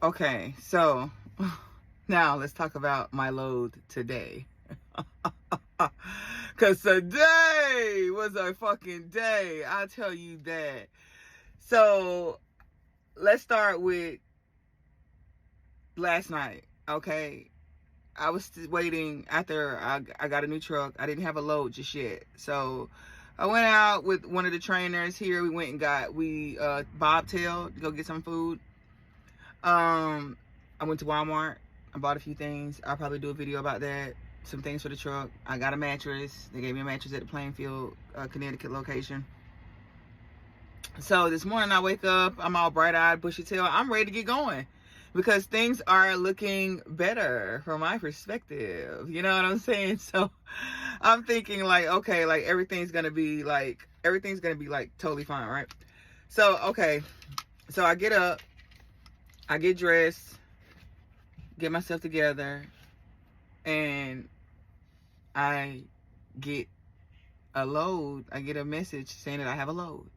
Okay, so now let's talk about my load today. Because today was a fucking day. I'll tell you that. So let's start with last night, okay? I was waiting after I got a new truck. I didn't have a load just yet. So I went out with one of the trainers here. We went and bobtailed to go get some food. I went to Walmart. I bought a few things. I'll probably do a video about that. Some things for the truck. I got a mattress. They gave me a mattress at the Plainfield, Connecticut location. So this morning I wake up, I'm all bright-eyed, bushy-tailed. I'm ready to get going because things are looking better from my perspective. You know what I'm saying? So I'm thinking like, okay, like everything's gonna be like totally fine, right? So, okay. So I get up, I get dressed, get myself together, and I get a load. I get a message saying that I have a load.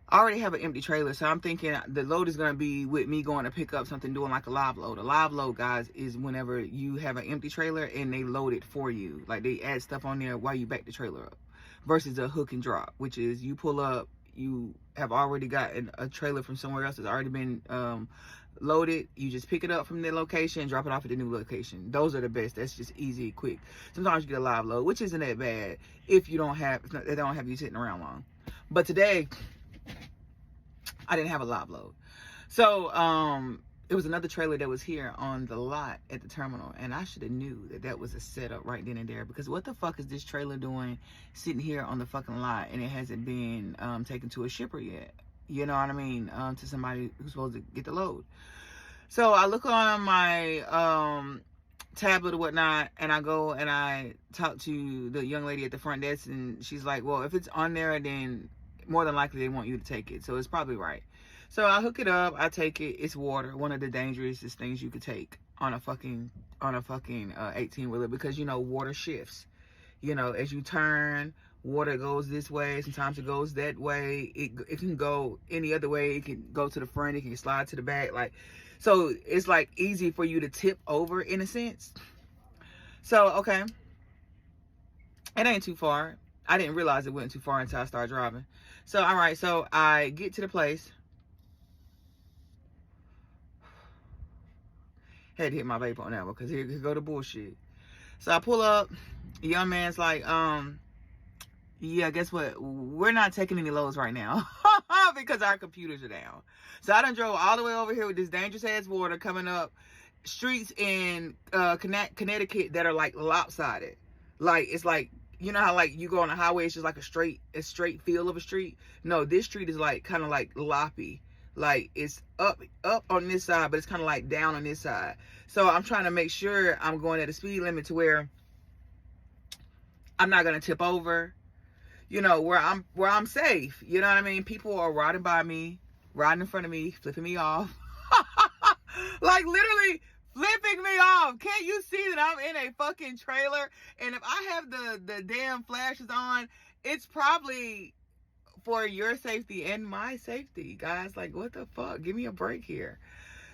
I already have an empty trailer, so I'm thinking the load is going to be with me going to pick up something, doing like a live load. A live load, guys, is whenever you have an empty trailer and they load it for you. Like they add stuff on there while you back the trailer up. Versus a hook and drop, which is you pull up, you have already gotten a trailer from somewhere else that's already been loaded. You just pick it up from the location and drop it off at the new location. Those are the best. That's just easy, quick. Sometimes you get a live load, which isn't that bad if they don't have you sitting around long. But today, I didn't have a live load. So, it was another trailer that was here on the lot at the terminal. And I should have knew that was a setup right then and there. Because what the fuck is this trailer doing sitting here on the fucking lot and it hasn't been taken to a shipper yet? You know what I mean? To somebody who's supposed to get the load. So I look on my tablet or whatnot, and I go and I talk to the young lady at the front desk, and she's like, well, if it's on there, then more than likely they want you to take it, so it's probably right. So I hook it up, I take it. It's water, one of the dangerousest things you could take on a fucking 18-wheeler, because you know water shifts. You know, as you turn, water goes this way, sometimes it goes that way. It can go any other way. It can go to the front, it can slide to the back, like, so it's like easy for you to tip over in a sense. So okay, it ain't too far. I didn't realize it wasn't too far until I started driving. So, all right, so I get to the place. Had to hit my vape on that one because here could go to bullshit. So I pull up. The young man's like, yeah, guess what? We're not taking any loads right now because our computers are down. So I done drove all the way over here with this dangerous ass water coming up streets in Connecticut that are like lopsided. Like, it's like, you know how like you go on a highway, it's just like a straight field of a street. No, this street is like kind of like loppy. Like it's up on this side, but it's kind of like down on this side. So I'm trying to make sure I'm going at a speed limit to where I'm not gonna tip over. You know, where I'm safe. You know what I mean? People are riding by me, riding in front of me, flipping me off. Like literally flipping me off. Can't you see that I'm in a fucking trailer? And if I have the damn flashes on, it's probably for your safety and my safety, guys. Like, what the fuck? Give me a break here.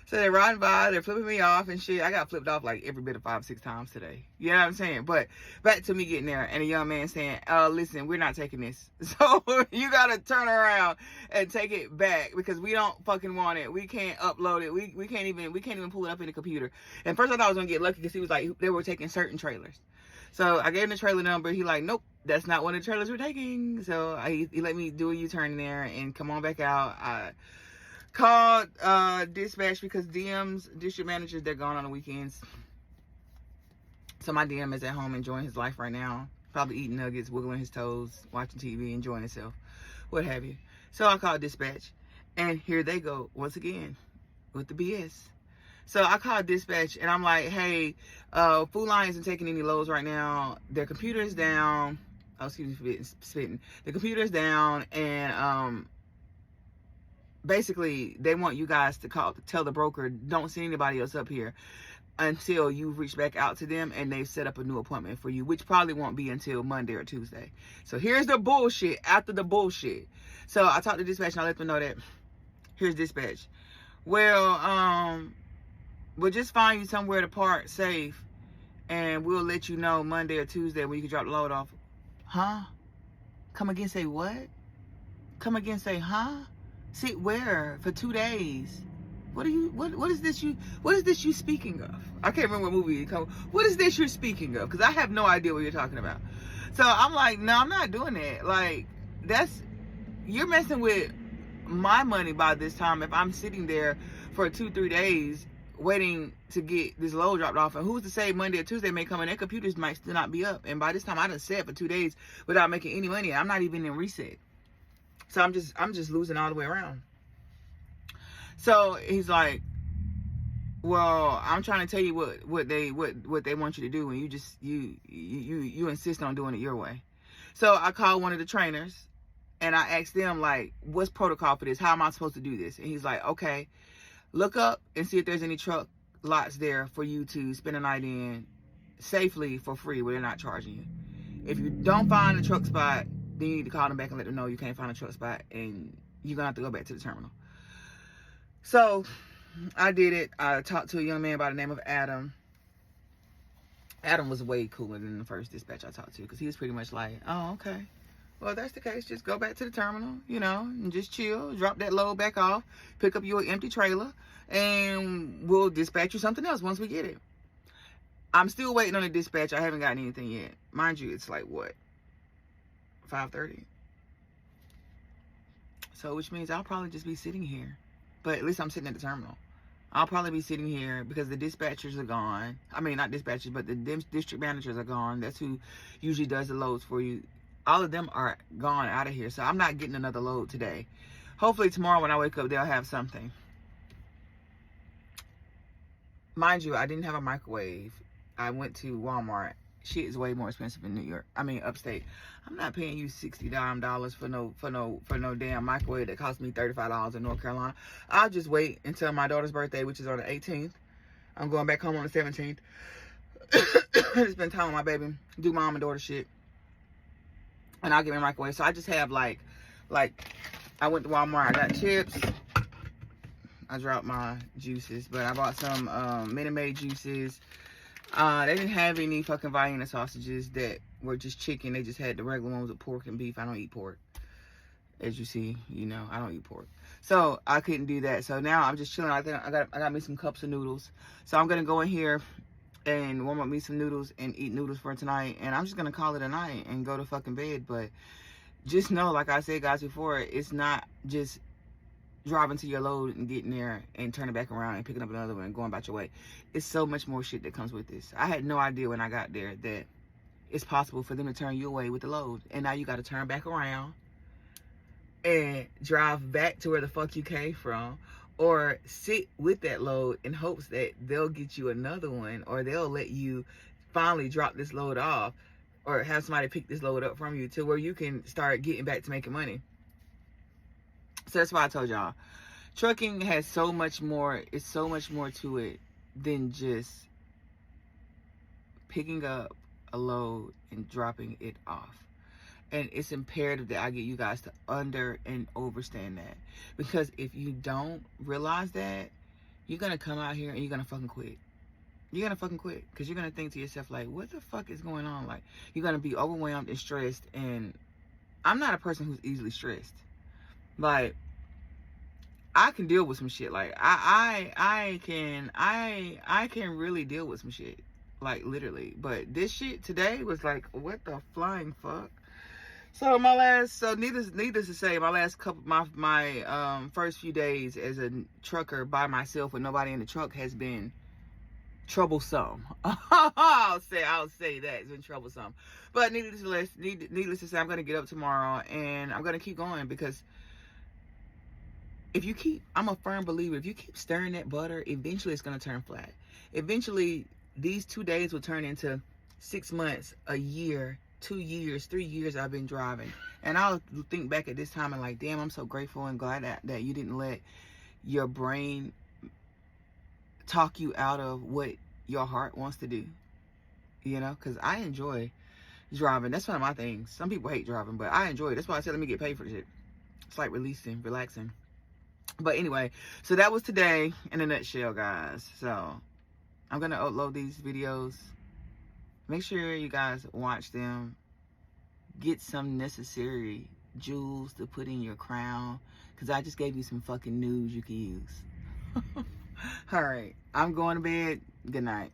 So they're riding by, they're flipping me off and shit. I got flipped off like every bit of 5-6 times today. You know what I'm saying? But back to me getting there and a young man saying, listen, we're not taking this. So you gotta turn around and take it back because we don't fucking want it. We can't upload it. We can't even pull it up in the computer. And first I thought I was gonna get lucky because he was like, they were taking certain trailers. So I gave him the trailer number. He like, nope, that's not one of the trailers we're taking. So he let me do a U-turn in there and come on back out. I called dispatch because DM's district managers, they're gone on the weekends. So my DM is at home enjoying his life right now. Probably eating nuggets, wiggling his toes, watching TV, enjoying himself, what have you. So I called dispatch and here they go once again with the BS. So I called dispatch and I'm like, hey, Food Lion isn't taking any loads right now. Their computer is down. Oh, excuse me for spitting. The computer is down and basically they want you guys to tell the broker, don't send anybody else up here until you've reached back out to them and they've set up a new appointment for you, which probably won't be until Monday or Tuesday. So here's the bullshit after the bullshit. So I talked to dispatch and I let them know that here's dispatch. Well, we'll just find you somewhere to park safe, and we'll let you know Monday or Tuesday when you can drop the load off. Huh? Come again, say what? Come again, say, huh? Sit where? For 2 days. What is this you speaking of? I can't remember what movie you come. What is this you're speaking of? Because I have no idea what you're talking about. So I'm like, no, I'm not doing that. Like, you're messing with my money by this time if I'm sitting there for 2-3 days waiting to get this load dropped off. And who's to say Monday or Tuesday may come and their computers might still not be up. And by this time I done sat for 2 days without making any money. I'm not even in reset. So I'm just losing all the way around. So he's like, well, I'm trying to tell you what they want you to do, and you insist on doing it your way. So I called one of the trainers and I asked them, like, what's protocol for this? How am I supposed to do this? And he's like, okay, look up and see if there's any truck lots there for you to spend a night in safely for free where they're not charging you. If you don't find a truck spot, then you need to call them back and let them know you can't find a truck spot and you're gonna have to go back to the terminal. So I did it. I talked to a young man by the name of Adam. Adam was way cooler than the first dispatch I talked to, because he was pretty much like, oh, okay, well, if that's the case, just go back to the terminal, and just chill, drop that load back off, pick up your empty trailer, and we'll dispatch you something else once we get it. I'm still waiting on the dispatch. I haven't gotten anything yet. Mind you, it's like, what, 5:30? So which means I'll probably just be sitting here. But at least I'm sitting at the terminal. I'll probably be sitting here because the dispatchers are gone. I mean, not dispatchers, but the district managers are gone. That's who usually does the loads for you. All of them are gone out of here. So I'm not getting another load today. Hopefully tomorrow when I wake up, they'll have something. Mind you, I didn't have a microwave. I went to Walmart. Shit is way more expensive in New York. I mean, upstate. I'm not paying you $60 for no damn microwave that cost me $35 in North Carolina. I'll just wait until my daughter's birthday, which is on the 18th. I'm going back home on the 17th. Spend time with my baby, do mom and daughter shit, and I'll get my microwave. So I just have like I went to Walmart. I got chips. I dropped my juices, but I bought some Minute Maid juices. They didn't have any fucking Vienna sausages that were just chicken. They just had the regular ones with pork and beef. I don't eat pork. As you see, I don't eat pork. So I couldn't do that. So now I'm just chilling. I think I got me some cups of noodles. So I'm going to go in here and warm up me some noodles and eat noodles for tonight. And I'm just going to call it a night and go to fucking bed. But just know, like I said, guys, before, it's not just driving to your load and getting there and turning back around and picking up another one and going about your way. It's so much more shit that comes with this. I had no idea when I got there that it's possible for them to turn you away with the load. And now you got to turn back around and drive back to where the fuck you came from, or sit with that load in hopes that they'll get you another one, or they'll let you finally drop this load off, or have somebody pick this load up from you to where you can start getting back to making money. So that's why I told y'all, trucking has so much more. It's so much more to it than just picking up a load and dropping it off. And it's imperative that I get you guys to under and understand that. Because if you don't realize that, you're going to come out here and you're going to fucking quit. You're going to fucking quit. Because you're going to think to yourself, like, what the fuck is going on? Like, you're going to be overwhelmed and stressed. And I'm not a person who's easily stressed. Like, I can deal with some shit. Like, I can really deal with some shit. Like, literally. But this shit today was like, what the flying fuck? So needless to say, my first few days as a trucker by myself with nobody in the truck has been troublesome. I'll say that it's been troublesome. But needless to say, I'm gonna get up tomorrow and I'm gonna keep going, because I'm a firm believer, if you keep stirring that butter, eventually it's gonna turn flat. Eventually, these 2 days will turn into 6 months, a year, 2 years, 3 years I've been driving. And I'll think back at this time and like, damn, I'm so grateful and glad that you didn't let your brain talk you out of what your heart wants to do. Because I enjoy driving. That's one of my things. Some people hate driving, but I enjoy it. That's why I said, let me get paid for this shit. It's like relaxing. But anyway, so that was today in a nutshell, guys. So I'm gonna upload these videos. Make sure you guys watch them. Get some necessary jewels to put in your crown, because I just gave you some fucking news you can use. All right, I'm going to bed. Good night.